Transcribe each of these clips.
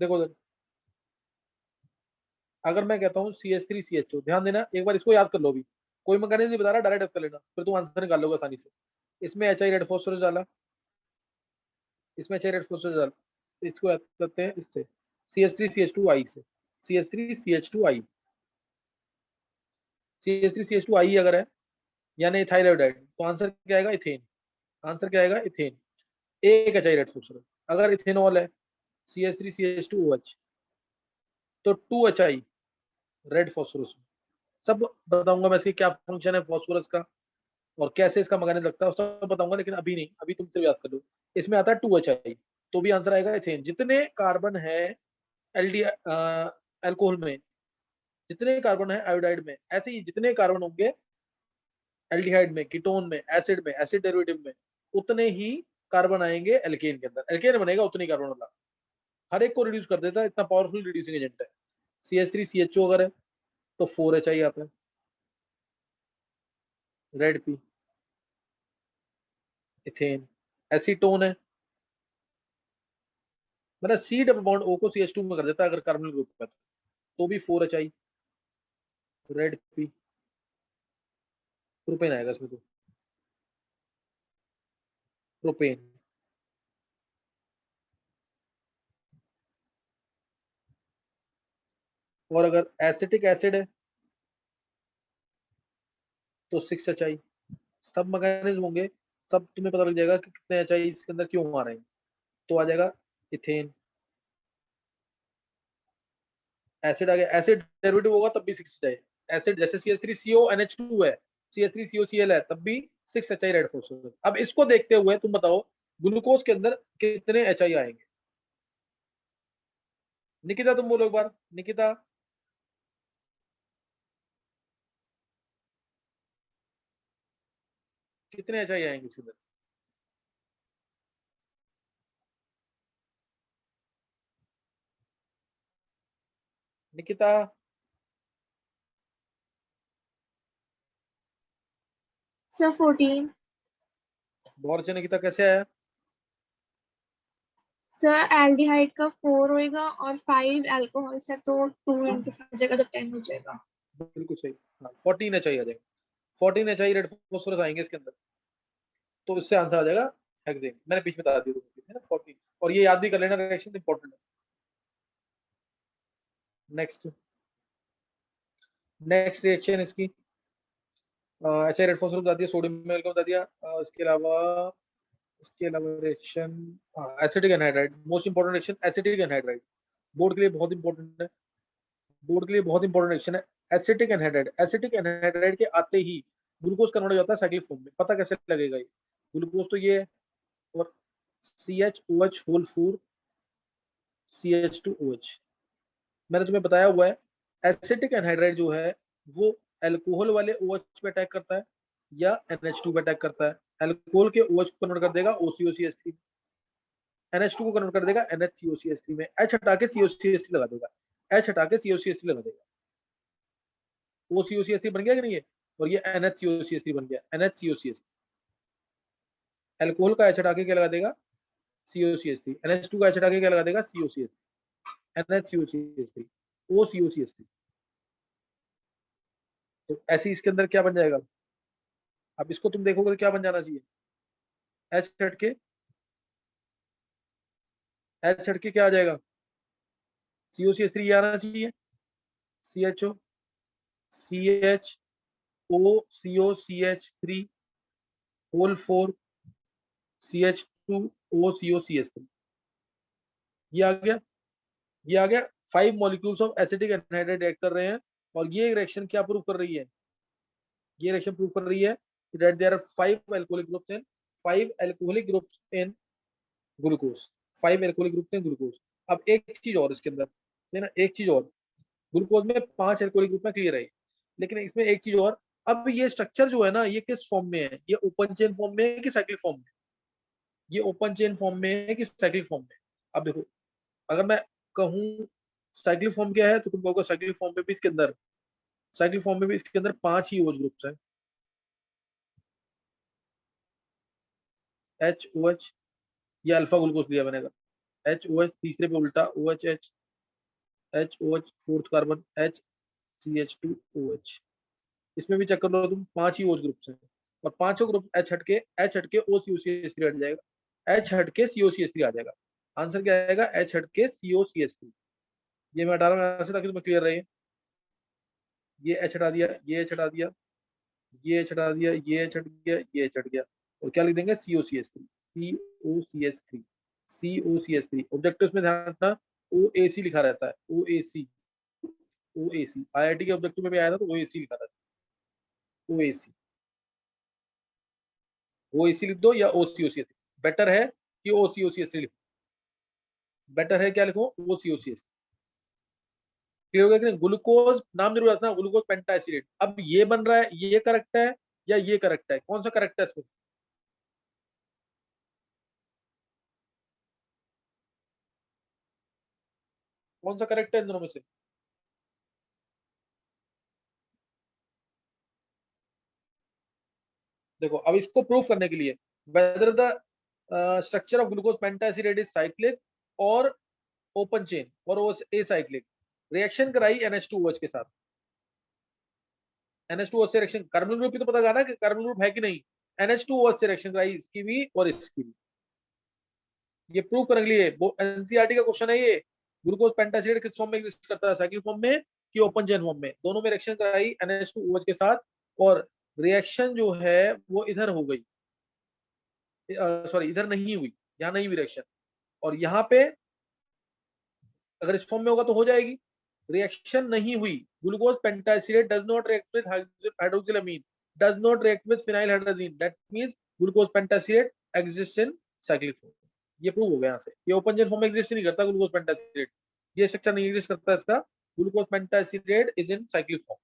देखो देखो, अगर मैं कहता हूँ CH3CHO, ध्यान देना, एक बार इसको याद कर लो। भी कोई मैकेनिज्म नहीं बता रहा, डायरेक्ट कर लेना, फिर तुम आंसर निकाल लोगे आसानी से। इसमें HI रेड फॉस्फोरस डाला, इसमें HI रेड फॉस्फोरस डाला, तो इसको याद करते हैं इससे, CH3CH2I से, CH3CH2I, CH3CH2I अगर है यानी थायराइड, तो आंसर क्या आएगा? इथेन। आंसर क्या आएगा? इथेन। एक HI रेड फॉस्फोरस। अगर इथेनॉल है CH3CH2OH, तो 2HI रेड फॉस्फोरस। सब बताऊंगा मैं, इसकी क्या फंक्शन है फॉस्फोरस का और कैसे इसका मैकेनिज्म लगता है, सब बताऊंगा, लेकिन अभी नहीं, अभी तुम सिर्फ याद कर लो। इसमें आता है 2HI, तो भी आंसर आएगा इथेन। जितने कार्बन है एलडी अल्कोहल में, जितने कार्बन है आयोडाइड में, ऐसे ही जितने कार्बन होंगे एल्डिहाइड में, कीटोन में, एसिड में, एसिड डेरिवेटिव में, उतने ही कार्बन आएंगे एल्केन के अंदर। एल्केन बनेगा उतने ही कार्बन वाला, हर एक को रिड्यूस कर देता है, इतना पावरफुल रिड्यूसिंग एजेंट है। CH3CHO अगर है तो 4HI आता है, रेड पी, इथेन। एसीटोन है, मतलब C डबल बॉन्ड O को CH2 में कर देता है अगर कार्बोनिल ग्रुप है, तो भी 4HI, रेड पी। प्रोपेन आएगा इसमें, तो प्रोपेन। और अगर एसिटिक एसिड है तो 6HI। सब मैकेनिज्म होंगे, सब तुम्हें पता लग जाएगा कि कितने HI इसके अंदर क्यों आ रहे हैं, तो आ जाएगा इथेन। एसिड आ गया, एसिड डेरिवेटिव होगा तब भी 6HI। एसिड जैसे CH3CONH2 है, CH3COCl है, तब भी 6HI रेड फॉस्फोरस। अब इसको देखते हुए तुम बताओ ग्लूकोज के अंदर कितने HI आएंगे? निकिता तुम बोलो एक बार, निकिता। कितने HI आएंगे इसके अंदर? निकिता। सर 14। बहुत अच्छे निकिता, कैसे आया? सर एल्डिहाइड का 4 होएगा और 5 अल्कोहल है, तो 2 इंटू 5 जाएगा तो 10 हो जाएगा। बिल्कुल सही। हाँ, 14HI आ जाएगा, 14HI रेड फॉस्फोरस आएंगे इसके अंदर, तो इससे आंसर आ जाएगा हेक्सेन। मैंने बीच में बता दिया तुमको, है ना, 14। और ये याद भी कर लेना, रिएक्शन इंपॉर्टेंट है। नेक्स्ट, नेक्स्ट रिएक्शन इसकी HI रेड फॉस्फोरस बता दिया, सोडियम में अल्कोहल बता दिया। इसके अलावा reaction, acetic anhydride, most important reaction acetic anhydride, board के लिए बहुत इंपॉर्टेंट है, बोर्ड के लिए बहुत इंपॉर्टेंट रिएक्शन है एसिटिक एनहाइड्राइड। एसिटिक एनहाइड्राइड के आते ही ग्लूकोज कन्वर्ट हो जाता है साइक्लिक फॉर्म में। पता कैसे लगेगा ये? ग्लूकोज तो ये है, और CHOH होल 4 CH2OH, मैंने तुम्हें बताया हुआ है। एसिटिक एनहाइड्राइड जो है वो एल्कोहल वाले OH पे अटैक करता है या NH2 पे अटैक करता है। एल्कोहल के OH को कन्वर्ट कर देगा OCOCH3, NH2 को कन्वर्ट कर देगा NHCOCH3 में, H हटा के COCH3 लगा देगा, H हटा के COCH3 लगा देगा, OCOCH3 बन गया कि नहीं है? और ये NHCOCH3 बन गया, NHCOCH3। एल्कोहल का H हटा के क्या लगा देगा? COCH3। NH2 का H हटा के क्या लगा देगा? COCH3, NHCOCH3, OCOCH3। तो ऐसे इसके अंदर क्या बन जाएगा? अब इसको तुम देखोगे तो क्या बन जाना चाहिए? एच हटके, एच हटके क्या आ जाएगा? COCH3 आना चाहिए, CHO, CHOCOCH3 होल 4 CH2OCOCH3। ये आ गया, ये आ गया। 5 molecules of acetic anhydride react कर रहे हैं, और ये रिएक्शन क्या प्रूव कर रही है? ये रिएक्शन प्रूव कर रही है that there are 5 alcoholic groups in 5 alcoholic groups in glucose, 5 alcoholic groups in glucose। अब एक चीज और इसके अंदर है ना, एक चीज और, ग्लूकोज में 5 एल्कोहलिक ग्रुप में क्लियर है, लेकिन इसमें एक चीज और। अब ये स्ट्रक्चर जो है ना, ये किस फॉर्म में है? ये ओपन चेन फॉर्म में है कि साइक्लिक फॉर्म में? ये ओपन चेन फॉर्म में है कि साइक्लिक फॉर्म में? अब देखो, अगर मैं कहूँ साइक्लिक फॉर्म क्या है, तो तुम कहोगे साइक्लिक फॉर्म में भी इसके अंदर, साइक्लिक फॉर्म में भी इसके अंदर 5 ही OH ग्रुप्स हैं, HOH, ये अल्फा ग्लूकोज लिया बनेगा। HOH तीसरे पे उल्टा OH HOH fourth carbon HCH2OH। इसमें भी चेक कर लो तुम, 5 ही OH ग्रुप्स हैं और पांचों ग्रुप H हट के OCOCH3 हट जाएगा, H हट के COCH3 आ जाएगा। आंसर क्या आएगा? H हट के COCH3। ये मैं हटा रहा हूँ यहाँ से ताकि तुम्हें क्लियर रहे। ये H हटा दिया, ये H हटा दिया, ये H हटा दिया, ये H हट गया, ये H हट गया, और क्या लिख देंगे? COCH3। COCH3 COCH3। ऑब्जेक्टिव में ध्यान रखना OAC लिखा रहता है, OAC OAC। IIT के ऑब्जेक्टिव में भी आया था तो OAC लिखा था, OAC OAC लिख दो या OCOCH। बेटर है कि OCOCH लिखो, बेटर है क्या लिखो? OCOCH। क्लियर हो गया कि नहीं? ग्लूकोज नाम जरूर रखना, ग्लूकोज पेंटाइसिलेट। अब ये बन रहा है, ये करेक्ट है या ये करेक्ट है? कौन सा करेक्ट है इसमें? कौन सा करेक्ट है इन दोनों में से? देखो अब इसको प्रूफ करने के लिए, whether the structure of glucose pentaacetate is cyclic और ओपन चेन और ए साइक्लिक, रिएक्शन कराई NH2OH के साथ। NH2OH से रिएक्शन, कार्बन ग्रुप की तो पता ना कि कार्बन ग्रुप है कि नहीं। NH2OH से रिएक्शन कराई इसकी भी और इसकी भी। ये प्रूव करने के लिए वो एनसीईआरटी का क्वेश्चन है ये। ग्लूकोज पेंटासिलेट किस फॉर्म में एग्जिस्ट करता है? साइक्लिक फॉर्म में कि ओपन चेन फॉर्म में? दोनों में रिएक्शन कराई NH2OH के साथ और रिएक्शन जो है वो इधर हो गई, सॉरी इधर नहीं हुई, यहाँ नहीं हुई रिएक्शन, और यहाँ पे अगर इस फॉर्म में होगा तो हो जाएगी। रिएक्शन नहीं हुई, glucose pentaacetate does not react with hydroxylamine, does not react with phenyl hydrazine, that means glucose pentaacetate exist in cyclic form. ये प्रूव हो गया यहाँ से। ये ओपन चेन फॉर्म में एग्जिस्ट नहीं करता ग्लूकोज पेंटासिलेट, ये स्ट्रक्चर नहीं एग्जिस्ट करता इसका। Glucose pentaacetate is in cyclic form.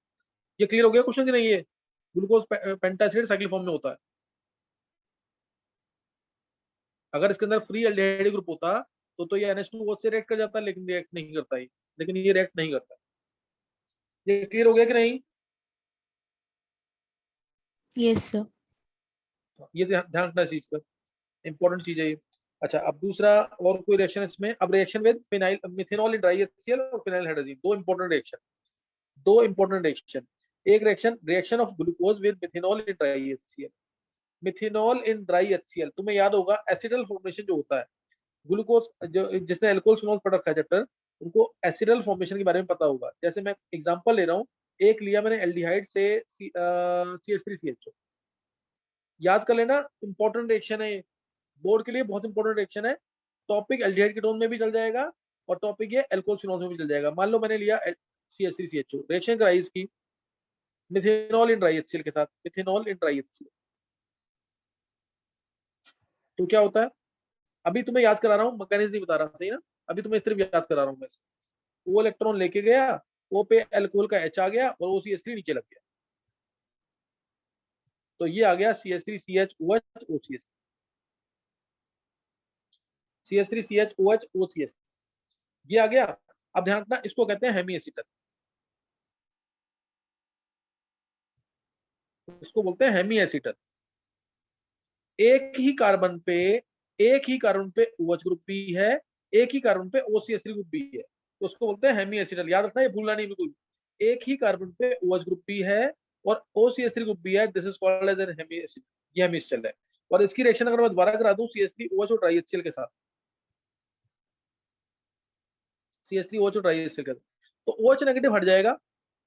ये क्लियर हो गया क्वेश्चन कि नहीं? ये ग्लूकोज पेंटासिलेट साइक्लिक फॉर्म में होता है। अगर इसके अंदर फ्री एल्डिहाइड ग्रुप होता तो ये NH2OH से रिएक्ट कर जाता, लेकिन रिएक्ट नहीं करता है, लेकिन ये रिएक्ट नहीं करता। ये क्लियर हो गया कि नहीं? Yes sir. ये ध्यान रखना इस चीज पर, इंपॉर्टेंट चीज है ये। अच्छा अब दूसरा और कोई रिएक्शन इसमें, अब reaction with phenyl methanol in dry HCl और फिनाइल हाइड्रोजीन, दो इंपॉर्टेंट रिएक्शन, दो इंपॉर्टेंट रिएक्शन। एक reaction, reaction of glucose with methanol in dry HCl। Methanol in dry HCl, तुम्हें याद होगा एसिडल फॉर्मेशन जो होता है, ग्लूकोज जो जिसने एल्कोहल फिनॉल पढ़ रखा है चैप्टर, उनको एसिडल फॉर्मेशन के बारे में पता होगा। जैसे मैं एग्जांपल ले रहा हूँ, एक लिया मैंने एल्डिहाइड से CH3CHO, याद कर लेना, इंपॉर्टेंट रिएक्शन है, बोर्ड के लिए बहुत इंपॉर्टेंट रिएक्शन है। टॉपिक एल्डिहाइड कीटोन में भी चल जाएगा और टॉपिक ये एल्कोहल फिनॉल में भी चल जाएगा। मान लो मैंने लिया CH3CHO, रिएक्शन कराई इसकी मिथेनॉल इन ड्राई HCl के साथ, मिथेनॉल इन ड्राई HCl, तो क्या होता है? अभी तुम्हें याद करा रहा हूँ, मैकेनिज्म नहीं बता रहा, सही ना? अभी तुम्हें सिर्फ याद करा रहा हूँ मैं। वो इलेक्ट्रॉन लेके गया, ओ पे एल्कोहल का H आ गया और वो CH3 नीचे लग गया, तो ये आ गया CH3CHOH OCH, CH3CHOH OCH, ये आ गया। अब ध्यान रखना, इसको कहते हैं हेमी एसिटल, इसको बोलते हैं हेमी एसिटल। एक ही कार्बन पे, एक ही कार्बन पे OH ग्रुप भी है, एक ही कार्बन पे OCH3 ग्रुप भी है, तो उसको बोलते हैं हेमी एसिटल। याद रखना, ये भूलना नहीं बिल्कुल। एक ही कार्बन पे OH ग्रुप भी है और OCH3 ग्रुप भी है, this is called as an hemi acid, ये हेमी एसिटल है। और इसकी रिएक्शन अगर मैं दोबारा करा दूं CH3OH और ट्राई HCl के साथ, CH3OH और ट्राई HCl के साथ, तो OH नेगेटिव हट जाएगा,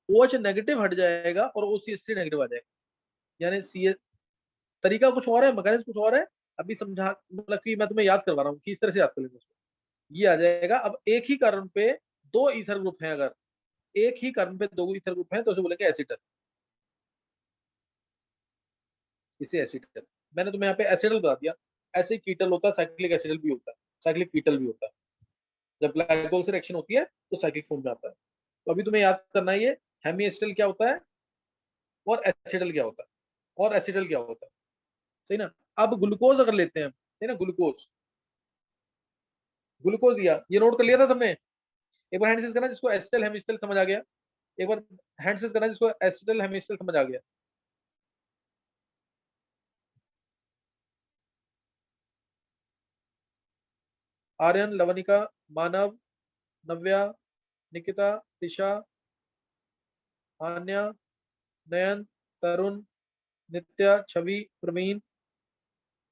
OH नेगेटिव हट जाएगा और OCH3 नेगेटिव आ जाएगा। यानी सी तरीका कुछ और है, मैकेनिज्म कुछ और है। अभी समझा, मतलब कि मैं तुम्हें याद करवा रहा हूँ कि इस तरह से याद कर लेंगे उसको। ये आ जाएगा। अब एक ही कार्बन पे दो ईथर ग्रुप हैं, अगर एक ही कार्बन पे दो ईथर ग्रुप हैं तो उसे बोलेंगे एसिटल, इसे एसिटल। मैंने तुम्हें यहाँ पे एसिडल बता दिया, ऐसे कीटल होता है, साइक्लिक एसिडल भी होता है, साइक्लिक कीटल भी होता है। जब ग्लाइकोल से रिएक्शन होती है तो साइक्लिक फॉर्म में आता है। तो अभी तुम्हें याद करना है ये हेमी एसिटल क्या होता है और एसिडल क्या होता है, और एसिडल क्या होता है, सही ना? अब ग्लूकोज अगर लेते हैं, सही ना, ग्लूकोज, ग्लूकोज दिया, ये नोट कर लिया था सबने? एक बार हैंड करना जिसको एसिटल हेमिस्टल समझ आ गया, एक बार हैंड करना जिसको एसिटल हेमिस्टल समझ आ गया। आर्यन, लवनिका, मानव, नव्या, निकिता, तिशा, आन्या, नयन, तरुण, नित्या, छवि, प्रवीण,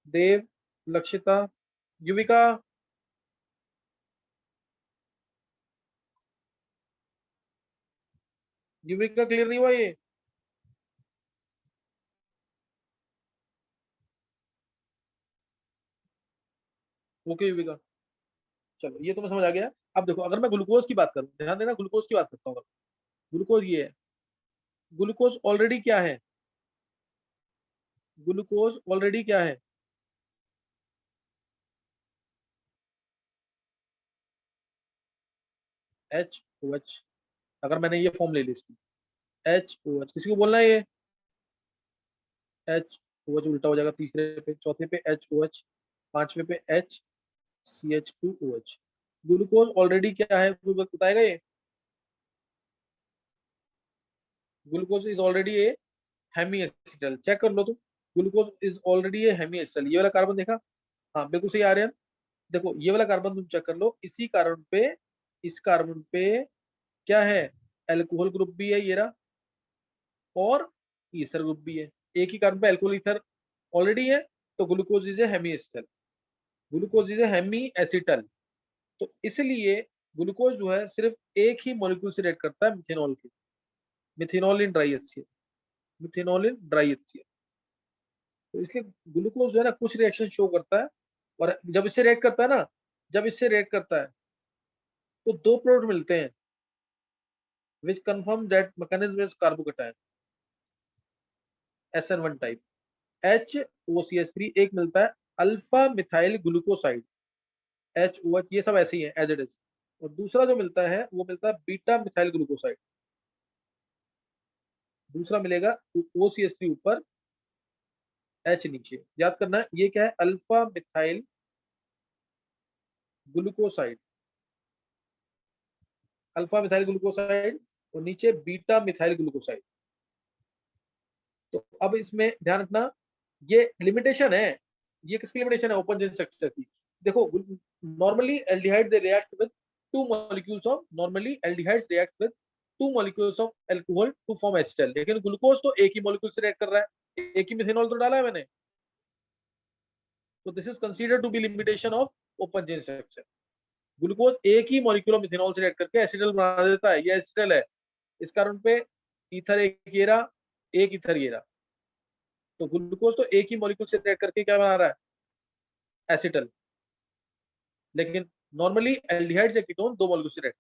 देव, लक्षिता, युविका। युविका क्लियर नहीं हुआ ये? ओके युविका, चलो ये तो मैं समझ आ गया। अब देखो, अगर मैं ग्लूकोज की बात करूं, ध्यान देना, ग्लूकोज की बात करता हूँ। ग्लूकोज ये है, ग्लूकोज ऑलरेडी क्या है, ग्लूकोज ऑलरेडी क्या है, HOH। अगर मैंने ये फॉर्म ले ली इसकी, HOH, किसी को बोलना है ये HOH उल्टा हो जाएगा, तीसरे पे, चौथे पे HOH, पांचवे पे HCH2OH। ग्लूकोज ऑलरेडी क्या है, कोई बताएगा ये? Glucose is already a hemi acetal, check कर लो तुम। Glucose is already a hemi acetal, ये वाला कार्बन देखा? हाँ बिल्कुल सही आ रहे हैं। देखो ये वाला कार्बन तुम चेक कर लो, इसी कार्बन पे, इस कार्बन पे क्या है, एल्कोहल ग्रुप भी है ये रहा, और ईथर ग्रुप भी है। एक ही कार्बन पे एल्कोहल ईथर ऑलरेडी है, तो glucose is a hemi acetal, glucose is a hemi acetal. तो इसलिए ग्लूकोज जो है सिर्फ एक ही मॉलिक्यूल से रिएक्ट करता है, मिथेनॉल के, methanol in dry HCl, methanol in dry HCl। तो इसलिए ग्लूकोज जो है ना कुछ रिएक्शन शो करता है, और जब इससे रिएक्ट करता है ना, जब इससे रिएक्ट करता है तो दो प्रोडक्ट मिलते हैं, which confirm that mechanism is carbocation, SN1 type, HOCH3। एक मिलता है अल्फा मिथाइल ग्लूकोसाइड, HOH, ये सब ऐसे ही है एज इट इज। और दूसरा जो मिलता है वो मिलता है बीटा मिथाइल ग्लूकोसाइड, दूसरा मिलेगा OCH3 ऊपर, H नीचे। याद करना है ये क्या है, alpha methyl glucoside, alpha methyl glucoside, और नीचे बीटा मिथाइल ग्लूकोसाइड। तो अब इसमें ध्यान रखना, ये लिमिटेशन है, ये किसकी लिमिटेशन है, ओपन चेन स्ट्रक्चर की। देखो normally aldehyde they react with two molecules of, normally aldehydes react with two molecules of alcohol to form acetal, लेकिन ग्लूकोज तो एक ही मॉलिक्यूल से रिएक्ट कर रहा है, एक ही मिथेनॉल तो डाला है मैंने। तो this is considered to be limitation of open chain structure. Glucose एक ही मॉलिक्यूल ऑफ मिथेनॉल से रिएक्ट करके एसिटल बना देता है, ये एसिटल है। इस कारण पे ईथर एक ये रहा, एक ईथर ये रहा, तो ग्लूकोज तो एक ही मॉलिक्यूल से रिएक्ट करके क्या बना रहा है, एसिटल। लेकिन नॉर्मली एल्डिहाइड से कीटोन दो मॉलिक्यूल से रिएक्ट,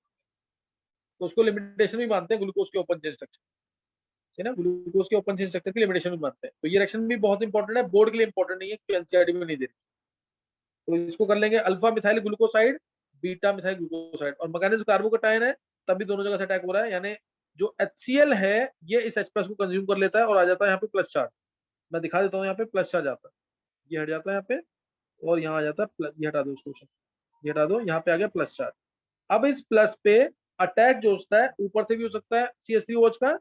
तो उसको लिमिटेशन भी मानते हैं ग्लूकोज के ओपन चेन स्ट्रक्चर, है ना, ग्लूकोज के ओपन चेन स्ट्रक्चर की लिमिटेशन भी मानते हैं। तो ये रिएक्शन भी बहुत इंपॉर्टेंट है, बोर्ड के लिए इंपॉर्टेंट नहीं है, क्योंकि एनसीईआरटी में नहीं दे रही। तो इसको कर लेंगे alpha methyl glucoside, beta methyl glucoside, और मैकेनिज्म कार्बोकेटायन है, तभी दोनों जगह से अटैक हो रहा है। यानी जो HCl है ये इस H+ को कंज्यूम कर लेता है और आ जाता है यहाँ पे प्लस चार्ज। मैं दिखा देता हूँ, यहाँ पे प्लस चार्ज आता है, ये हट जाता है यहाँ पे, और यहाँ आ जाता है प्लस, ये हटा दो इसको, ये हटा दो, यहाँ पे आ गया प्लस चार्ज। अब इस प्लस पे अटैक जो होता है, ऊपर से भी हो सकता है CH3OH का,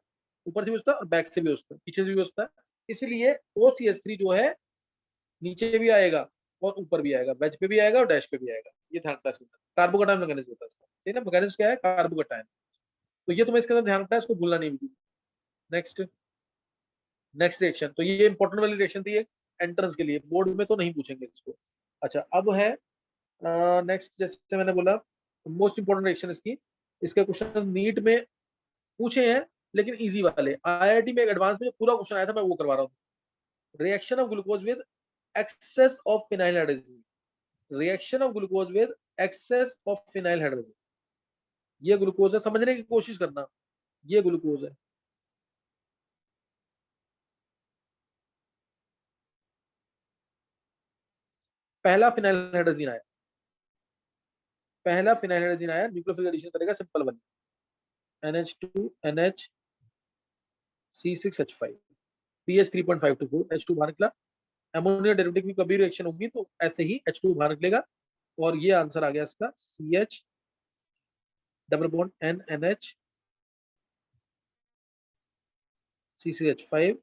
ऊपर से भी हो सकता है और बैक से भी हो सकता है, पीछे से भी हो सकता है। इसलिए OCH3 जो है नीचे भी आएगा और ऊपर भी आएगा, वेज पे भी आएगा और डैश पे भी आएगा। ये ध्यान रखना है, कार्बोकेटायन मैकेनिज्म होता है इसका, ठीक है ना, मैकेनिज्म क्या है, कार्बोकेटायन। तो ये तुम्हें इसके अंदर ध्यान रखना है, इसको भूलना नहीं बिल्कुल। नेक्स्ट, नेक्स्ट रिएक्शन, तो ये इंपॉर्टेंट वाली रिएक्शन थी एंट्रेंस के लिए, बोर्ड में तो नहीं पूछेंगे इसको। अच्छा अब है नेक्स्ट, जैसे मैंने बोला मोस्ट इंपॉर्टेंट रिएक्शन इसकी, इसके क्वेश्चन नीट में पूछे हैं, लेकिन इजी वाले। IIT में एक एडवांस में पूरा क्वेश्चन आया था, मैं वो करवा रहा हूँ। Reaction of glucose with excess of phenyl hydrogen, reaction of glucose with excess of phenyl hydrogen. ये ग्लूकोज है, समझने की कोशिश करना, ये ग्लूकोज है। पहला फिनाइल हाइड्रोजन आया, पहला फिनाइल हाइड्रोजन आया, न्यूक्लियोफिलिक एडिशन करेगा simple one, NH2 NH C6H5, pH 3.5 to 4, H2 बाहर निकला। अमोनिया डेरिवेटिव की कभी रिएक्शन होगी तो ऐसे ही H2 बाहर निकलेगा, और ये आंसर आ गया इसका, CH double bond N NH C6H5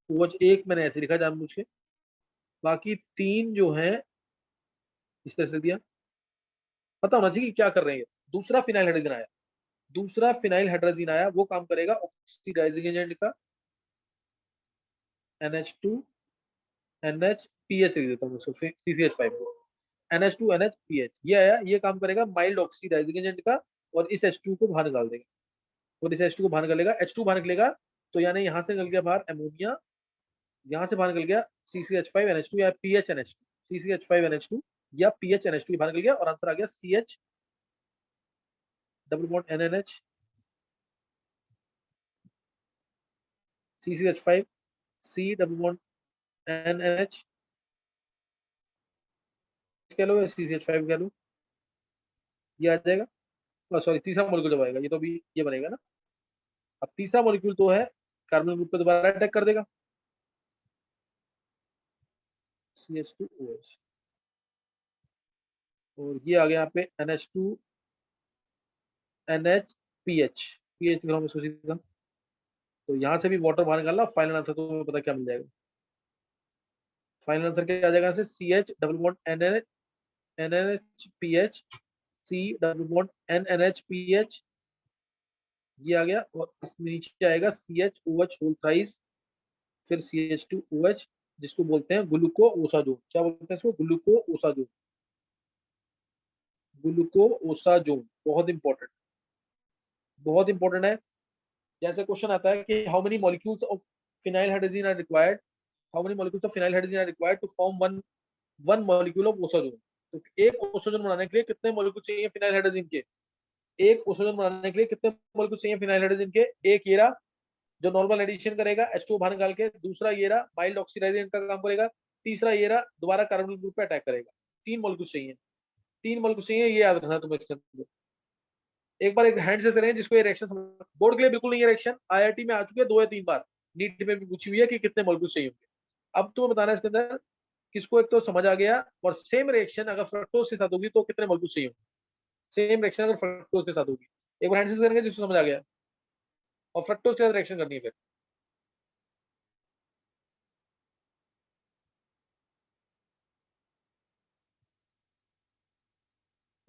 OH। एक मैंने ऐसे लिखा जानबूझ के, बाकी तीन जो है इस तरह से दिया, पता होना चाहिए कि क्या कर रहे हैं ये। दूसरा फिनाइल हाइड्रोजन आया, दूसरा फिनाइल हाइड्रोजन आया, वो काम करेगा ऑक्सीडाइजिंग एजेंट का, NH2 NH PH लिख देता हूँ उसको, CCH5 को, NH2 NH PH, ये आया, ये काम करेगा माइल्ड ऑक्सीडाइजिंग एजेंट का, और इस H2 को बाहर निकाल देगा, और इस H2 को बाहर निकालेगा, H2 बाहर निकलेगा, तो यानी यहाँ से निकल गया बाहर अमोनिया, यहाँ से बाहर निकल गया CCH5NH2 या PHNH2, CCH5NH2 या PHNH2 बाहर निकल गया, और आंसर आ गया CH double bond NNH CCH5 C double bond NNH कह लो या CCH5 कह लो, ये आ जाएगा। सॉरी, तीसरा मॉलिक्यूल जब आएगा ये तो अभी ये बनेगा ना। अब तीसरा मॉलिक्यूल तो है कार्बन ग्रुप पे दोबारा अटैक कर देगा, CH2OH, और ये आ गया यहाँ पे NH2 NH PH लिखा हूँ इसको सीधा। तो यहाँ से भी वाटर बाहर निकालना, फाइनल आंसर तो तुम्हें पता क्या मिल जाएगा। फाइनल आंसर क्या आ जाएगा यहाँ से, CH double bond NNH C double bond NNH ये आ गया, और इसमें नीचे आएगा CHOH होल थ्राइस, फिर CH2OH, जिसको बोलते हैं ग्लूको ओसाजोन। क्या बोलते हैं इसको? ग्लूको ओसाजोन, ग्लूको ओसाजोन, बहुत इंपॉर्टेंट, बहुत इंपॉर्टेंट है। जैसे क्वेश्चन आता है कि how many molecules of phenyl hydrogen are required, how many molecules of phenyl hydrogen are required to form one one molecule of osazone. तो एक ओसाजोन बनाने के लिए कितने मॉलिक्यूल चाहिए फिनाइल हाइड्रोजन के? एक ओसाजोन बनाने के लिए कितने मॉलिक्यूल चाहिए फिनाइल हाइड्रोजन के? एक ये रहा जो नॉर्मल एडिशन करेगा H2 बाहर निकाल के, दूसरा ये रहा माइल्ड ऑक्सीडाइजेशन का काम करेगा, तीसरा ये रहा दोबारा कार्बन ग्रुप पे अटैक करेगा। तीन मॉलिक्यूल चाहिए, तीन मॉलिक्यूल चाहिए, ये याद रखना तुम्हें इसके अंदर। एक बार एक हैंड से करें जिसको ये रिएक्शन बोर्ड के लिए बिल्कुल नहीं है रिएक्शन, IIT में आ चुके हैं 2 या 3 बार, नीट में भी पूछी हुई है कि कितने मॉलिक्यूल चाहिए होंगे। अब तुम्हें बताना है इसके अंदर किसको एक तो समझ आ गया, और सेम रिएक्शन अगर फ्रक्टोज के साथ होगी तो कितने मॉलिक्यूल चाहिए होंगे। सेम रिएक्शन अगर फ्रक्टोज के साथ होगी, एक बार हैंड से करेंगे जिसको समझ आ गया, और फ्रक्टोज के साथ रिएक्शन करनी है फिर।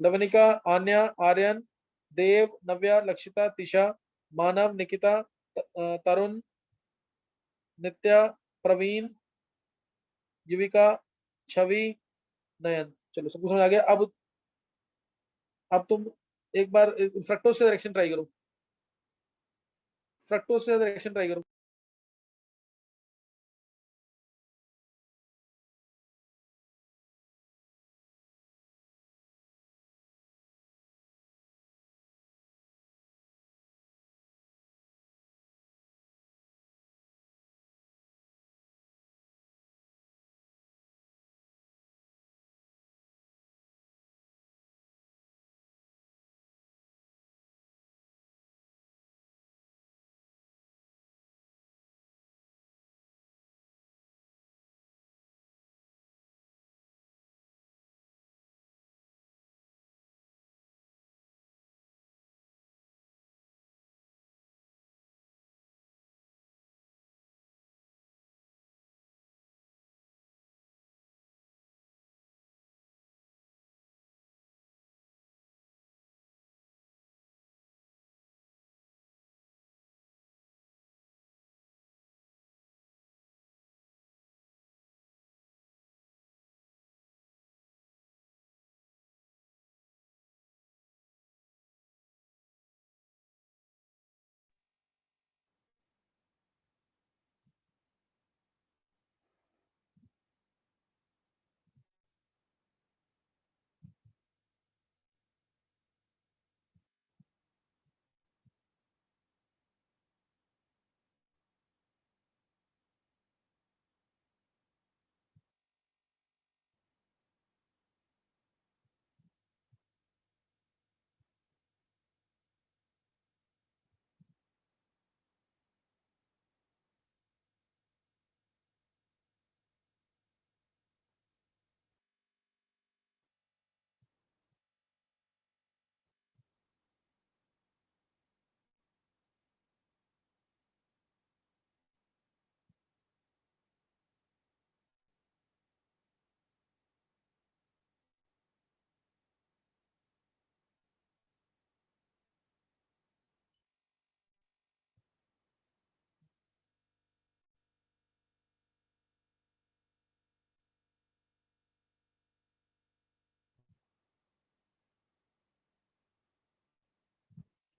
लवनिका, आन्या, आर्यन, देव, नव्या, लक्षिता, तिशा, मानव, निकिता, तरुण, नित्या, प्रवीण, युविका, छवि, नयन। चलो सबको समझ आ गया। अब तुम एक बार फ्रक्टोज से डायरेक्शन ट्राई करो, फ्रक्टोज से डायरेक्शन ट्राई करो।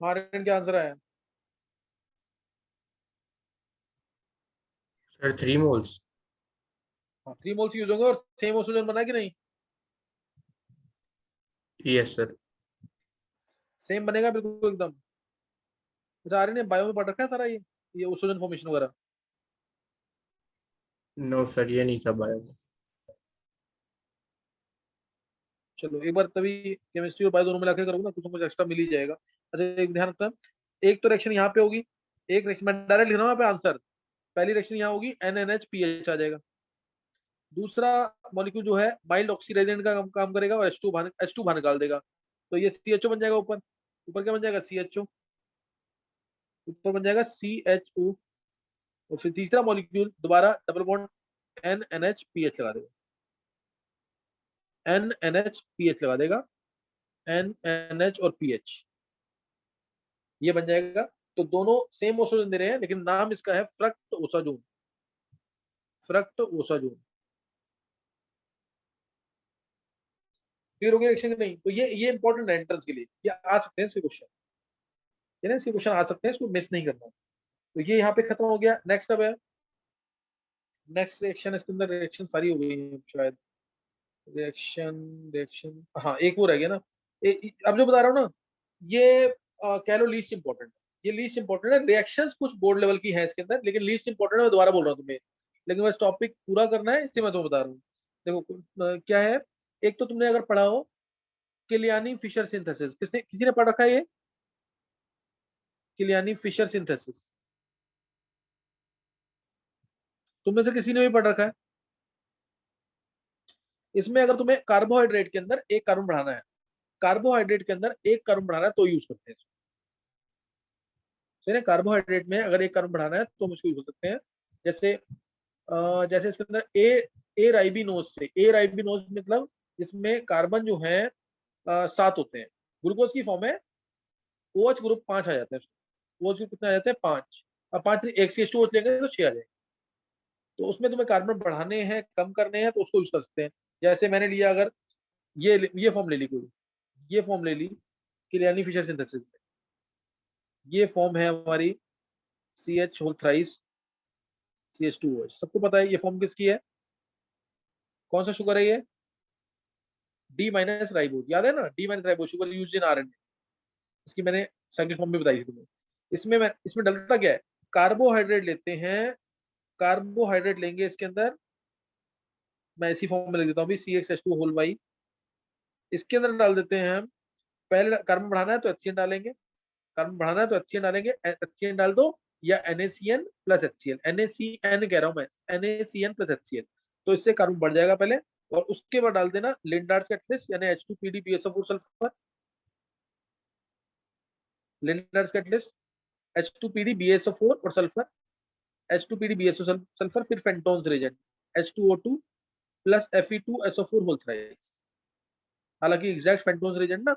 हमारे क्या आंसर आया? Sir 3 moles. हाँ 3 मोल्स यूज होंगे और सेम ऑक्सीजन बना कि नहीं? Yes sir. सेम बनेगा बिल्कुल एकदम। अच्छा आर्यन ने बायो में पढ़ रखा है सारा ये ऑक्सीजन फॉर्मेशन वगैरह? नो सर, ये नहीं था बायो में। चलो एक बार तभी केमिस्ट्री और बायो दोनों मिलाकर करोगे ना तो कुछ एक्स्ट्रा मिल ही जाएगा। अच्छा एक ध्यान रखना, एक तो रिएक्शन यहाँ पे होगी, एक रिएक्शन मैं डायरेक्ट लिख रहा हूँ यहाँ पे आंसर। पहली रिएक्शन यहाँ होगी NaNH आ जाएगा। दूसरा मॉलिक्यूल जो है माइल्ड ऑक्सीडाइजेंट का काम करेगा और H2 बाहर निकाल देगा। तो ये CHO बन जाएगा ऊपर। ऊपर क्या बन जाएगा? CHO। ऊपर बन जाएगा CHO। और फिर तीसरा मॉलिक्यूल दोबारा डबल बॉन्ड NNHPH लगा देगा। NNHPH लगा देगा। NNH और PH ये बन जाएगा। तो दोनों सेम ऑक्सीजन दे रहे हैं लेकिन नाम इसका है फ्रक्ट ओसाजोन। फ्रक्ट ओसाजोन। क्लियर हो गया रिएक्शन नहीं? तो ये इंपॉर्टेंट है एंट्रेंस के लिए, ये आ सकते हैं इसके क्वेश्चन। है ना, इसके क्वेश्चन आ सकते हैं, इसको मिस नहीं करना। तो ये यहाँ पे खत्म हो गया। नेक्स्ट अब है नेक्स्ट रिएक्शन। इसके अंदर रिएक्शन सारी हो गई है शायद। रिएक्शन रिएक्शन हाँ एक वो रह गया ना। अब जो बता रहा हूँ ना ये कह लो लीस्ट इंपॉर्टेंट है। ये लीस्ट इंपॉर्टेंट है। रिएक्शंस कुछ बोर्ड लेवल की है इसके अंदर लेकिन लीस्ट इंपॉर्टेंट है। मैं दोबारा बोल रहा हूँ तुम्हें, लेकिन बस टॉपिक पूरा करना है इसलिए मैं तुम्हें बता रहा हूँ। देखो क्या है। एक तो तुमने अगर पढ़ा हो किलियानी फिशर सिंथेसिस, किसी ने पढ़ रखा है ये किलियानी फिशर सिंथेसिस? तुम में से किसी ने भी पढ़ रखा है? इसमें अगर तुम्हें कार्बोहाइड्रेट के अंदर एक कार्बन बढ़ाना है, कार्बोहाइड्रेट के अंदर एक कार्बन बढ़ाना है तो यूज करते हैं। सही है, कार्बोहाइड्रेट में अगर एक कार्बन बढ़ाना है तो हम इसको यूज कर सकते हैं। जैसे जैसे इसके अंदर ए राइबिनोज से, ए राइबिनोज मतलब इसमें कार्बन जो है 7 होते हैं। ग्लूकोज की फॉर्म है OH ग्रुप 5 आ जाते हैं। OH ग्रुप कितने आ जाते हैं? 5। अब 5 एक CH2OH लेंगे तो 6 आ जाएंगे। तो उसमें तुम्हें कार्बन बढ़ाने हैं कम करने हैं तो उसको यूज कर सकते हैं। जैसे मैंने लिया अगर ये फॉर्म ले ली कोई, ये फॉर्म ले ली किलियानी फिशर सिंथेसिस में। ये फॉर्म है हमारी CH होल थ्राइस CH2OH। सबको पता है ये फॉर्म किसकी है? कौन सा शुगर है ये? D minus ribose. याद है ना, D minus ribose sugar use in RNA। इसकी मैंने साइंटिफिक फॉर्म में बताई थी तुम्हें। इसमें डलता क्या है? कार्बोहाइड्रेट लेते हैं, कार्बोहाइड्रेट लेंगे इसके अंदर। मैं इसी फॉर्म में लिख देता हूँ अभी CXH2 होल वाई। इसके अंदर डाल देते हैं हम। पहले कार्बन बढ़ाना है तो HCN डालेंगे, कार्बन बढ़ाना है तो HCN डालेंगे। HCN डाल दो या NaCN प्लस HCl, NaCN कह रहा हूँ मैं, NaCN प्लस HCl। तो इससे कार्बन बढ़ जाएगा पहले। और उसके बाद डाल देना लिंडार्स कैटलिस्ट यानी H2PDBSO4 सल्फर। लिंडार्स कैटलिस्ट H2PDBSO4 और सल्फर, H2PDBSO सल्फर, फिर Fenton's reagent H2O2 plus Fe2SO4 whole thrice. हालांकि एग्जैक्ट फेंटोन्स रिएजेंट ना,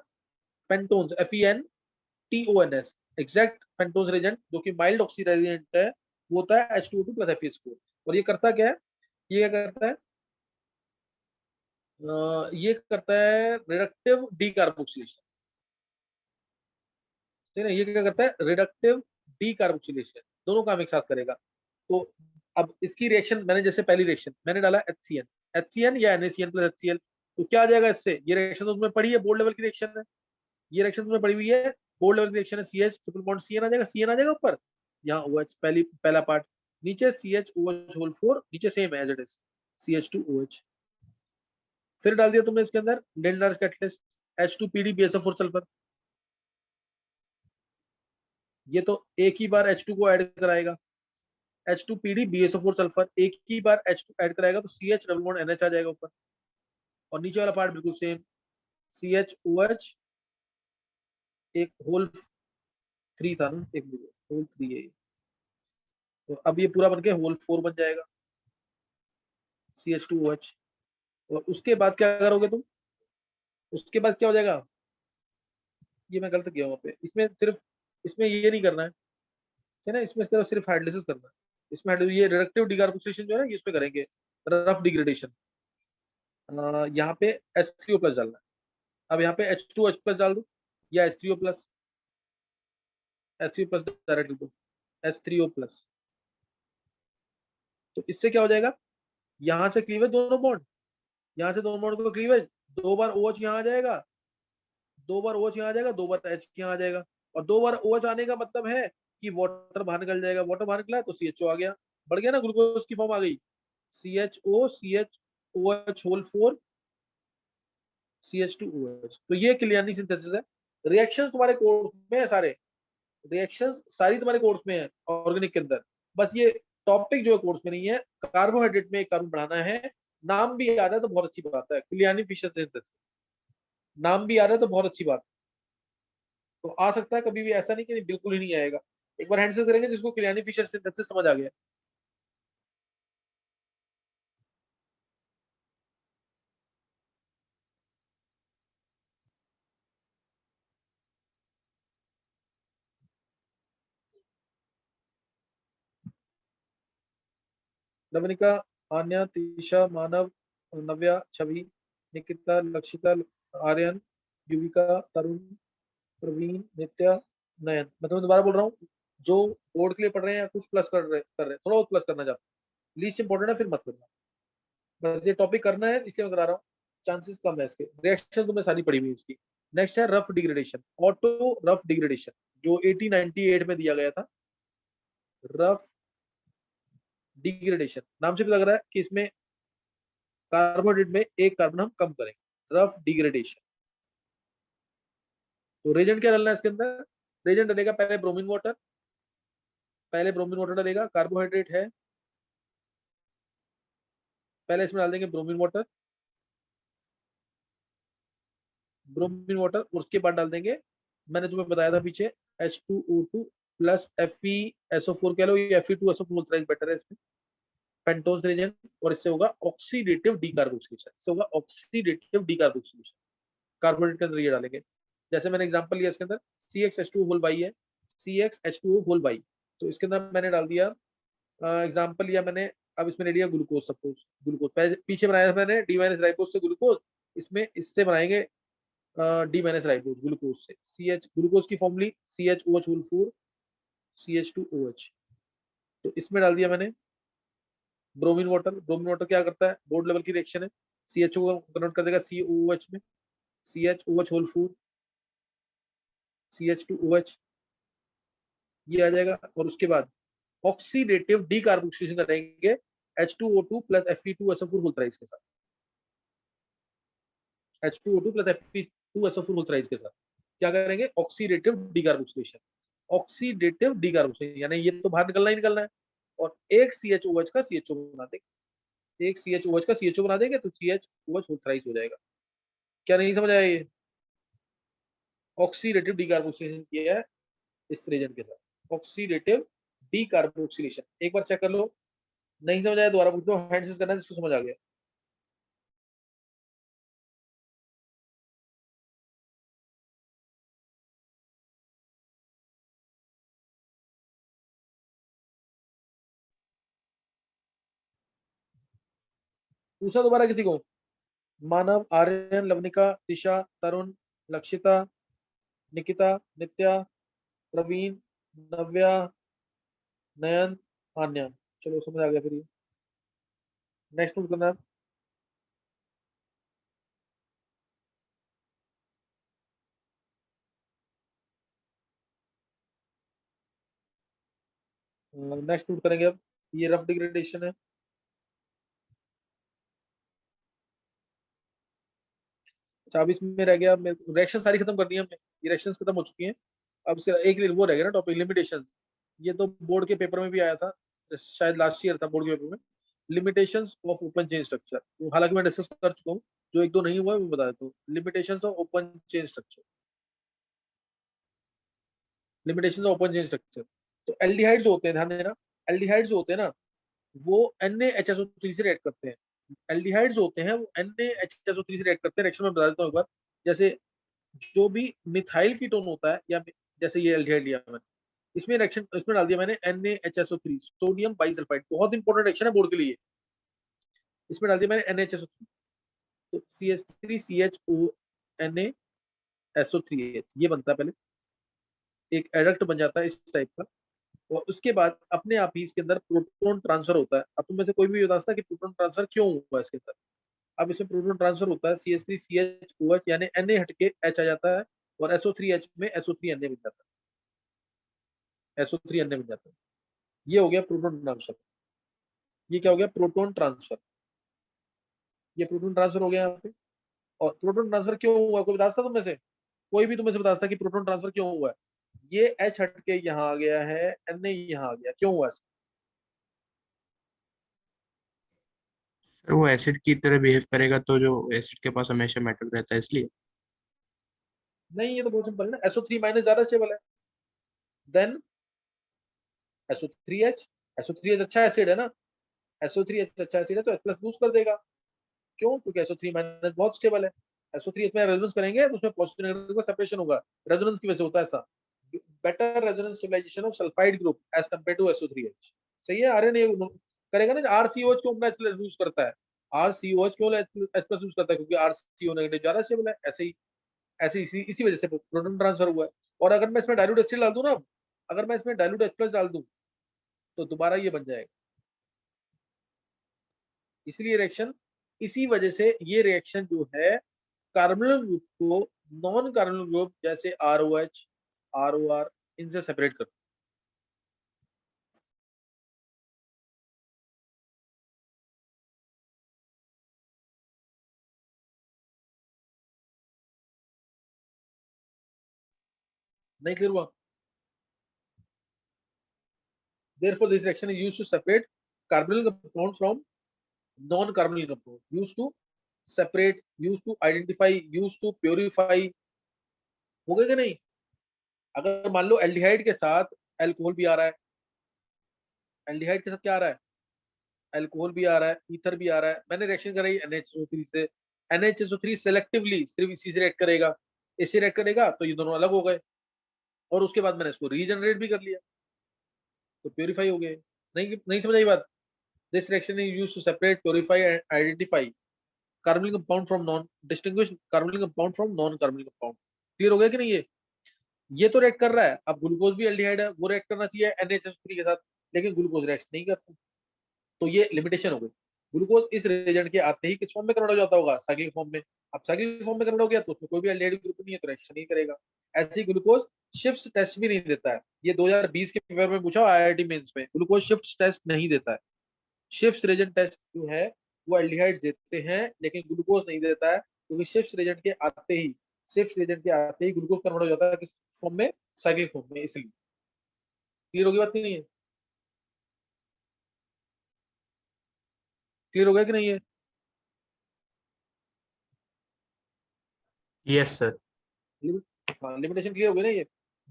Fenton's FENTONS, exact Fenton's reagent जो कि माइल्ड ऑक्सीडाइजेंट है वो होता है H2O2 प्लस FeS4। और ये करता क्या है? ये क्या करता है? ये करता है रिडक्टिव डीकार्बोक्सिलेशन। ठीक है, ये क्या करता है? Reductive decarboxylation. दोनों काम एक साथ करेगा। तो अब इसकी रिएक्शन मैंने, जैसे पहली रिएक्शन मैंने डाला HCN या NaCN प्लस HCl। तो क्या आ जाएगा इससे? ये रिएक्शन तो तुम्हें पढ़ी है, बोर्ड लेवल की रिएक्शन है। ये रिएक्शन तुम्हें पढ़ी हुई है, बोर्ड लेवल की रिएक्शन है। CH ट्रिपल बॉन्ड CN आ जाएगा, CN आ जाएगा ऊपर। यहाँ OH पहला पार्ट, नीचे CHOH होल 4, नीचे सेम है एज इट इज CH2OH। फिर डाल दिया तुमने इसके अंदर लिंडार्स कैटलिस्ट H2PDBSO4 सल्फर। ये तो एक ही बार H2 को ऐड कराएगा, H2PDBSO4 सल्फर एक ही बार H2 ऐड कराएगा तो CH डबल बॉन्ड NH आ जाएगा ऊपर। और नीचे वाला पार्ट बिल्कुल सेम, CHOH एक होल 3 था ना, एक मिनट, होल 3 है ये। तो अब ये पूरा बन के होल 4 बन जाएगा CH2OH। और उसके बाद क्या करोगे तुम? उसके बाद क्या हो जाएगा? ये मैं गलत किया वहाँ पे, इसमें सिर्फ इसमें ये नहीं करना है ना, इसमें सिर्फ हाइड्रोलिसिस करना है। इसमें ये रिडक्टिव डिकार्बोक्सिलेशन जो है ना ये इसमें करेंगे, रफ डिग्रेडेशन। यहाँ पे H3O प्लस डालना है। अब यहाँ पे H2H प्लस डाल दो या H3O plus. H3 plus direct लिखो H3O प्लस। तो इससे क्या हो जाएगा, यहाँ से क्लीवेज दोनों बॉन्ड, यहाँ से दोनों बॉन्ड को क्लीवेज, 2 बार OH यहाँ आ जाएगा, 2 बार OH यहाँ आ जाएगा, 2 बार H यहाँ आ जाएगा, और 2 बार OH आने का मतलब है कि वाटर बाहर निकल जाएगा, वाटर बाहर निकला तो CHO आ गया, बढ़ गया ना, ग्लूकोज की फॉर्म आ गई, CHO CHOH होल 4 CH2OH। तो ये क्लियरली सिंथेसिस है। रिएक्शंस तुम्हारे कोर्स में है सारे, रिएक्शंस सारी तुम्हारे कोर्स में है ऑर्गेनिक के अंदर, बस ये टॉपिक जो है कोर्स में नहीं है। कार्बोहाइड्रेट में एक कार्बन बढ़ाना है, नाम भी याद है तो बहुत अच्छी बात है, क्लियरली फिशर सिंथेसिस, नाम भी याद है तो बहुत अच्छी बात है। तो आ सकता है कभी भी, ऐसा नहीं कि बिल्कुल ही नहीं आएगा। एक बार हैंड से करेंगे जिसको क्लियरली फिशर सिंथेसिस समझ आ गया। नवनिका, आन्या, तीशा, मानव, नव्या, छवि, निकिता, लक्षिता, आर्यन, युविका, तरुण, प्रवीण, नित्या, नयन। मैं तुम्हें दोबारा बोल रहा हूँ, जो बोर्ड के लिए पढ़ रहे हैं या कुछ प्लस कर रहे हैं, थोड़ा बहुत प्लस करना चाहते हैं, लीस्ट इंपॉर्टेंट है फिर मत करना, बस ये टॉपिक करना है इसलिए मैं करा रहा हूँ, चांसेस कम है इसके। रिएक्शन तुम्हें सारी पड़ी हुई है इसकी। नेक्स्ट है rough degradation, auto rough degradation, जो 1898 में दिया गया था। रफ डिग्रेडेशन नाम से भी लग रहा है कि इसमें कार्बोहाइड्रेट में एक कार्बन हम कम करेंगे, रफ डिग्रेडेशन। तो रेजेंट क्या डालना है इसके अंदर, रेजेंट डलेगा पहले ब्रोमीन वाटर, पहले ब्रोमीन वाटर डलेगा, कार्बोहाइड्रेट है, पहले इसमें डाल देंगे ब्रोमीन वाटर, ब्रोमीन वाटर, उसके बाद डाल देंगे, मैंने तुम्हें बताया था पीछे, H2O2 प्लस FeSO4 कह लो, ये Fe2SO4 बेटर है इसमें, पेंटोज रेजेंट, और इससे होगा ऑक्सीडेटिव डीकार्बोक्सिलेशन, इससे होगा ऑक्सीडेटिव डीकार्बोक्सिलेशन, कार्बोहाइड्रेट के अंदर ये डालेंगे। जैसे मैंने एग्जांपल लिया इसके अंदर CxH2O होल बाई है, CxH2O होल बाई, तो इसके अंदर मैंने डाल दिया एग्जांपल लिया मैंने, अब इसमें ले लिया ग्लूकोज, सपोज ग्लूकोज पीछे बनाया था मैंने डी माइनस राइबोज से ग्लूकोज, इसमें इससे बनाएंगे डी माइनस राइबोज ग्लूकोज से, ग्लूकोज की फॉर्मूली CHOH होल 4 CH2OH। तो इसमें डाल दिया मैंने ब्रोमीन वाटर, ब्रोमीन वाटर क्या करता है, बोर्ड लेवल की रिएक्शन है, CHO को कन्वर्ट कर देगा COOH में, CHOH होल 4 CH2OH, ये आ जाएगा, और उसके बाद ऑक्सीडेटिव डीकार्बोक्सिलेशन करेंगे H2O2 plus Fe2SO4 whole thrice के साथ, H2O2 plus Fe2SO4 whole thrice के साथ क्या करेंगे, ऑक्सीडेटिव डीकार्बोक्सिलेशन, ऑक्सीडेटिव डीकार्बोक्सिलेशन, यानी ये तो बाहर निकलना ही निकलना है, और एक CHOH का CHO बना देंगे, एक CHOH का CHO बना देंगे तो CHOH होल थ्राइस हो जाएगा। क्या नहीं समझ आया, ये ऑक्सीडेटिव डीकार्बोक्सिलेशन किया है इस रिएजेंट के साथ, ऑक्सीडेटिव डीकार्बोक्सिलेशन। एक बार चेक कर लो, नहीं समझ आया दोबारा पूछ लो, हैंड से करना है जिसको समझ आ गया। पूछा दोबारा किसी को, मानव, आर्यन, लवनिका, दिशा, तरुण, लक्षिता, निकिता, नित्या, प्रवीण, नव्या, नयन, आन्या। चलो समझ आ गया फिर ये, नेक्स्ट नोट करना है। नेक्स्ट नोट करेंगे अब, ये रफ डिग्रेडेशन है। अच्छा अब इसमें रह गया, रिएक्शन सारी खत्म कर दी हमने, ये रिएक्शंस खत्म हो चुकी हैं, अब सिर्फ एक वो रह गया ना टॉपिक, लिमिटेशंस। ये तो बोर्ड के पेपर में भी आया था, शायद लास्ट ईयर था बोर्ड के पेपर में, limitations of open chain structure, तो हालांकि मैं डिस्कस कर चुका हूँ, जो एक दो नहीं हुआ है वो बता देता हूँ। Limitations of open chain structure, limitations of open chain structure, तो एल्डिहाइड्स होते हैं, ध्यान देना, एल्डिहाइड्स होते हैं ना, वो NaHSO3 से रिएक्ट करते हैं, एल्डिहाइड्स होते हैं वो NaHSO3 से रिएक्ट करते हैं। रिएक्शन में बता देता हूँ एक बार, जैसे जो भी मिथाइल कीटोन होता है, या जैसे ये एल्डिहाइड लिया मैंने, इसमें रिएक्शन इसमें डाल दिया मैंने NaHSO3, सोडियम बाइसल्फाइड, बहुत इंपॉर्टेंट रिएक्शन है बोर्ड के लिए, इसमें डाल दिया मैंने NaHSO3, तो CH3CHO NaSO3H ये बनता है पहले, एक एडक्ट बन जाता है इस टाइप का, और उसके बाद अपने आप ही इसके अंदर प्रोटोन ट्रांसफर होता है। अब तुम में से कोई भी बता सकता है कि प्रोटोन ट्रांसफर क्यों हुआ इसके अंदर। अब इसमें प्रोटोन ट्रांसफर होता है, CH3CHOH यानी Na हटके H आ जाता है, और SO3H में SO3Na बन जाता है, SO3Na बन जाता है। ये हो गया प्रोटोन ट्रांसफर। ये क्या हो गया? Proton transfer. ये प्रोटोन ट्रांसफर हो गया यहाँ पे। और प्रोटोन ट्रांसफर क्यों हुआ, कोई बता सकता तुम में से? कोई भी तुम में से बता सकता कि प्रोटोन ट्रांसफर क्यों हुआ है? ये H हटके यहाँ आ गया है, Na यहाँ आ गया, क्यों हुआ ऐसा? सर वो एसिड की तरह बिहेव करेगा तो जो एसिड के पास हमेशा मेटल रहता है इसलिए। नहीं, ये तो बहुत सिंपल है ना, SO3 माइनस ज्यादा स्टेबल है देन SO3H। SO3H अच्छा एसिड है ना, SO3H अच्छा एसिड है तो H प्लस बूस्ट कर देगा। क्यों? क्योंकि SO3 माइनस बहुत स्टेबल है। SO3H में रेजोनेंस करेंगे तो उसमें पॉजिटिव नेगेटिव का सेपरेशन होगा, रेजोनेंस की वजह से होता है ऐसा। Better resonance stabilization of sulphide group as compare to SO3H। सही है, आर्यन ये करेगा ना। RCOH क्यों अपना H लूज करता है? RCOH क्यों H प्लस लूज करता है? क्योंकि RCO नेगेटिव ज्यादा स्टेबल है। ऐसे ही, ऐसे इसी वजह से प्रोटॉन ट्रांसफर हुआ है। और अगर मैं इसमें डाइल्यूट एसिड डाल दूं ना, अगर मैं इसमें डाइल्यूट H प्लस डाल दूं तो दोबारा ये बन जाएगा। इसलिए रिएक्शन, इसी वजह से ये रिएक्शन जो है कार्बोनिल ग्रुप को नॉन कार्बोनिल ग्रुप जैसे ROH, ROR इनसे सेपरेट करता है। नहीं क्लियर हुआ? Therefore, this reaction is used to separate carbonyl compound from non-carbonyl compound. Used to separate, used to identify, used to purify। हो गया कि नहीं? अगर मान लो एल्डिहाइड के साथ अल्कोहल भी आ रहा है, एल्डिहाइड के साथ क्या आ रहा है? अल्कोहल भी आ रहा है, ईथर भी आ रहा है, मैंने रिएक्शन कराई NH2O3 से। NH2O3 सेलेक्टिवली सिर्फ इसी से रिएक्ट करेगा, इससे रिएक्ट करेगा तो ये दोनों अलग हो गए, और उसके बाद मैंने इसको रीजनरेट भी कर लिया तो प्योरीफाई हो गए। नहीं नहीं समझ आई बात? This reaction is used to separate, purify and identify carbonyl compound from non, distinguish carbonyl compound from non carbonyl compound. Clear हो गया कि नहीं? ये तो रिएक्ट कर रहा है। अब ग्लूकोज भी एल्डिहाइड है, वो रिएक्ट करना चाहिए NH3 के साथ, लेकिन ग्लूकोज रिएक्ट नहीं करता, तो ये लिमिटेशन हो गई। ग्लूकोज इस रिएजेंट के आते ही किस फॉर्म में कन्वर्ट हो जाता होगा? साइक्लिक फॉर्म में। अब साइक्लिक फॉर्म में कन्वर्ट हो गया तो उसमें कोई भी एल्डिहाइड ग्रुप नहीं है तो रिएक्शन नहीं करेगा। ऐसे ही ग्लूकोज शिफ्ट टेस्ट भी नहीं देता है। ये 2020 के पेपर में पूछा IIT मेंस में, ग्लूकोज शिफ्ट टेस्ट नहीं देता है। शिफ्ट रिएजेंट टेस्ट जो है वो एल्डिहाइड देते हैं लेकिन ग्लूकोज नहीं देता है, क्योंकि शिफ्ट रिएजेंट के आते ही, शिफ्ट रिएजेंट के आते ही ग्लूकोज कन्वर्ट हो जाता है किस फॉर्म में? साइक्लिक फॉर्म में। इसलिए क्लियर होगी बात कि नहीं है? क्लियर हो गया कि नहीं है? Yes sir. हाँ, लिमिटेशन क्लियर हो गई ना? ये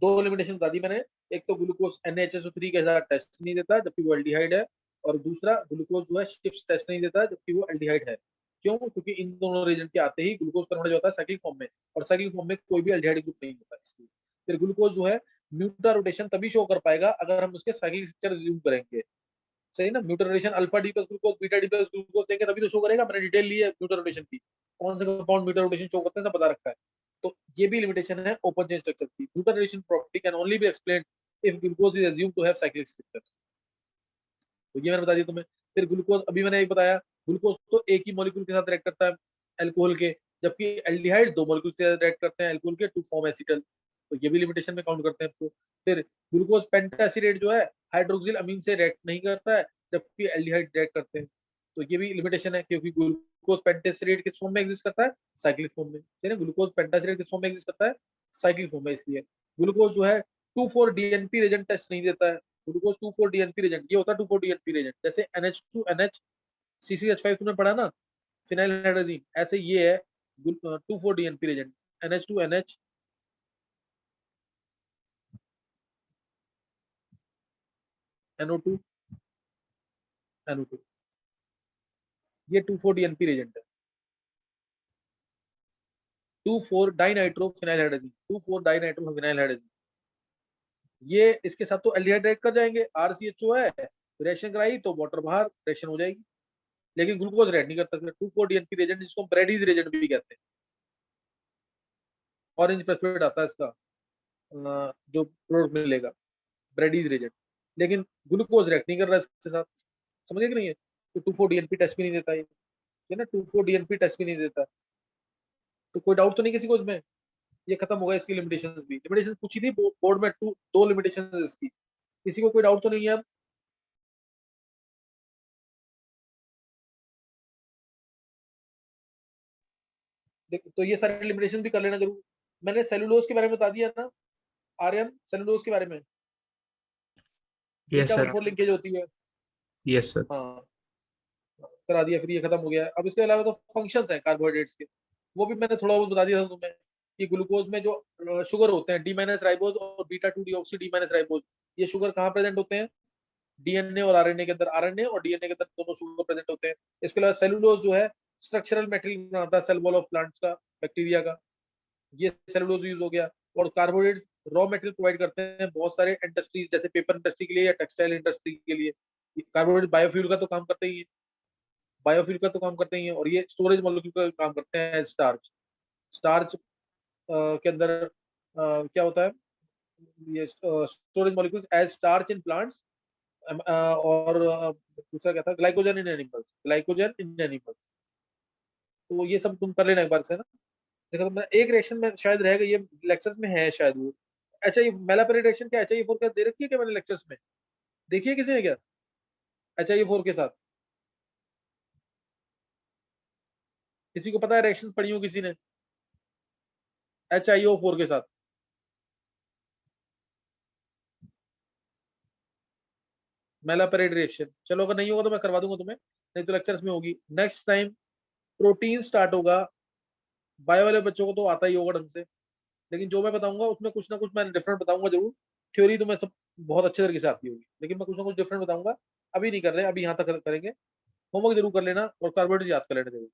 दो लिमिटेशन बता दी मैंने। एक तो ग्लूकोज NaHSO3 के साथ टेस्ट नहीं देता जबकि वो एल्डिहाइड है, और दूसरा ग्लूकोज जो है शिफ्ट टेस्ट नहीं देता जबकि वो एल्डिहाइड है। क्यों? क्योंकि इन दोनों रीजन के आते ही ग्लूकोज कन्वर्ट होता है साइक्लिक फॉर्म में, और साइक्लिक फॉर्म में कोई भी एल्डिहाइड ग्रुप नहीं होता इसलिए। फिर ग्लूकोज जो है म्यूटा रोटेशन तभी शो कर पाएगा अगर हम उसके साइक्लिक स्ट्रक्चर रिज्यूम करेंगे। सही ना? Mutarotation alpha D plus glucose beta D plus glucose देंगे तभी तो शो करेगा। मैंने डिटेल ली है म्यूटा रोटेशन की, कौन से कंपाउंड म्यूटा रोटेशन शो करते हैं सब बता रखा है। तो ये भी लिमिटेशन है ओपन चेन स्ट्रक्चर की। Mutarotation property can only be explained if glucose is assumed to have cyclic structure. तो ये मैंने बता दिया तुम्हें। फिर ग्लूकोज अभी मैंने एक बताया, ग्लूकोज तो एक ही मॉलिक्यूल के साथ रिएक्ट करता है अल्कोहल के, जबकि एल्डिहाइड दो मॉलिक्यूल के साथ रिएक्ट करते हैं अल्कोहल के टू फॉर्म एसिटल। तो ये भी लिमिटेशन में काउंट करते हैं इसको। फिर ग्लूकोज पेंटासिडेट जो है हाइड्रोक्सिल अमीन से रिएक्ट नहीं करता है जबकि एल्डिहाइड रिएक्ट करते हैं। तो ये भी लिमिटेशन है क्योंकि ग्लूकोज पेंटासिडेट किस फॉर्म में एग्जिस्ट करता है? साइक्लिक फॉर्म में। ठीक है, ग्लूकोज पेंटासिडेट किस फॉर्म में एग्जिस्ट करता है? साइक्लिक फॉर्म में। इसलिए ग्लूकोज जो है 2,4-DNP रेजेंट टेस्ट नहीं देता है। ग्लूकोज 2,4-DNP रेजेंट, ये होता है 2,4-DNP रेजेंट, जैसे NH2NH CCH5 तुमने पढ़ा ना, फिनाइल हाइड्रोजीन, ऐसे ये है 2,4-DNP Regent NH2NH NO2 NO2, ये 2,4-DNP रेजेंट है। 2,4-डाइनाइट्रो फिनाइल हाइड्रोजीन, 2,4-डाइनाइट्रो फिनाइल हाइड्रोजीन, ये इसके साथ तो एल्डिहाइड रिएक्ट कर जाएंगे। RCHO है, रिएक्शन कराई तो वाटर बाहर, रिएक्शन हो जाएगी। लेकिन ग्लूकोज रिएक्ट नहीं करता। 2,4-DNP रेजेंट जिसको हम ब्रेडीज रेजेंट भी कहते हैं, ऑरेंज प्रेसिपिटेट आता है इसका। जो प्रोडक्ट मिलेगा ब्रेडीज रेजेंट, लेकिन ग्लूकोज रिएक्ट नहीं कर रहा है इसके साथ, समझे कि नहीं है? तो 2,4 डीएनपी टेस्ट भी नहीं देता ये ना, 2,4 डीएनपी टेस्ट भी नहीं देता। तो कोई डाउट तो नहीं किसी को इसमें? ये खत्म हो गया इसकी लिमिटेशन भी। लिमिटेशन पूछी थी बोर्ड में, दो लिमिटेशन इसकी, किसी को कोई डाउट तो नहीं है अब? देखो तो ये सारे लिमिटेशन भी कर लेना जरूर। मैंने सेलुलोज के बारे में बता दिया ना आर्यन, सेलुलोज के बारे में, यस सर। बीटा 1,4 लिंकेज होती है। Yes sir. हाँ करा दिया, फिर ये खत्म हो गया। अब इसके अलावा तो फंक्शंस हैं कार्बोहाइड्रेट्स के, वो भी मैंने थोड़ा बहुत बता दिया था तुम्हें कि ग्लूकोज में जो शुगर होते हैं डी माइनस राइबोज और beta 2 deoxy D minus ribose, ये शुगर कहाँ प्रेजेंट होते हैं? डीएनए और आरएनए के अंदर, आरएनए और डीएनए के अंदर दोनों शुगर प्रेजेंट होते हैं। इसके अलावा सेलुलोज जो है स्ट्रक्चरल मटेरियल बनाता है सेल वॉल ऑफ प्लांट्स का, बैक्टीरिया का, ये सेलुलोज यूज हो गया। और कार्बोहाइड्रेट रॉ मटेरियल प्रोवाइड करते हैं बहुत सारे इंडस्ट्रीज, जैसे पेपर इंडस्ट्री के लिए या टेक्सटाइल इंडस्ट्री के लिए। कार्बोहाइड्रेट बायोफ्यूल का तो काम करते ही है, बायोफ्यूल का तो काम करते ही है, और ये स्टोरेज मॉलिक्यूल का काम करते हैं। स्टार्च, स्टार्च के अंदर क्या होता है? ये storage molecules as starch in plants, और दूसरा क्या था? Glycogen in animals, glycogen in animals. तो ये सब तुम कर लेना एक बार से ना। देखो तुमने एक रिएक्शन में शायद रह गई, ये लेक्चर्स में है शायद वो। अच्छा ये मेलापेरेट रिएक्शन क्या HIE4 क्या दे रखी है क्या मैंने लेक्चर्स में? देखिए किसी ने क्या HIE4 के साथ? किसी को पता है रिएक्शन पढ़ी हो किसी ने HIO4 के साथ? मेलापेरेट रिएक्शन, चलो अगर नहीं होगा तो मैं करवा दूंगा तुम्हें, नहीं तो लेक्चर्स में होगी। नेक्स्ट टाइम प्रोटीन स्टार्ट होगा। बायो वाले बच्चों को तो आता ही होगा ढंग से, लेकिन जो मैं बताऊंगा उसमें कुछ ना कुछ मैं डिफरेंट बताऊंगा जरूर। थ्योरी तो मैं सब बहुत अच्छे तरीके से आती होगी, लेकिन मैं कुछ ना कुछ डिफरेंट बताऊंगा। अभी नहीं कर रहे, अभी यहाँ तक करेंगे। होमवर्क जरूर कर लेना और कार्बोहाइड्रेट याद कर लेना जरूर।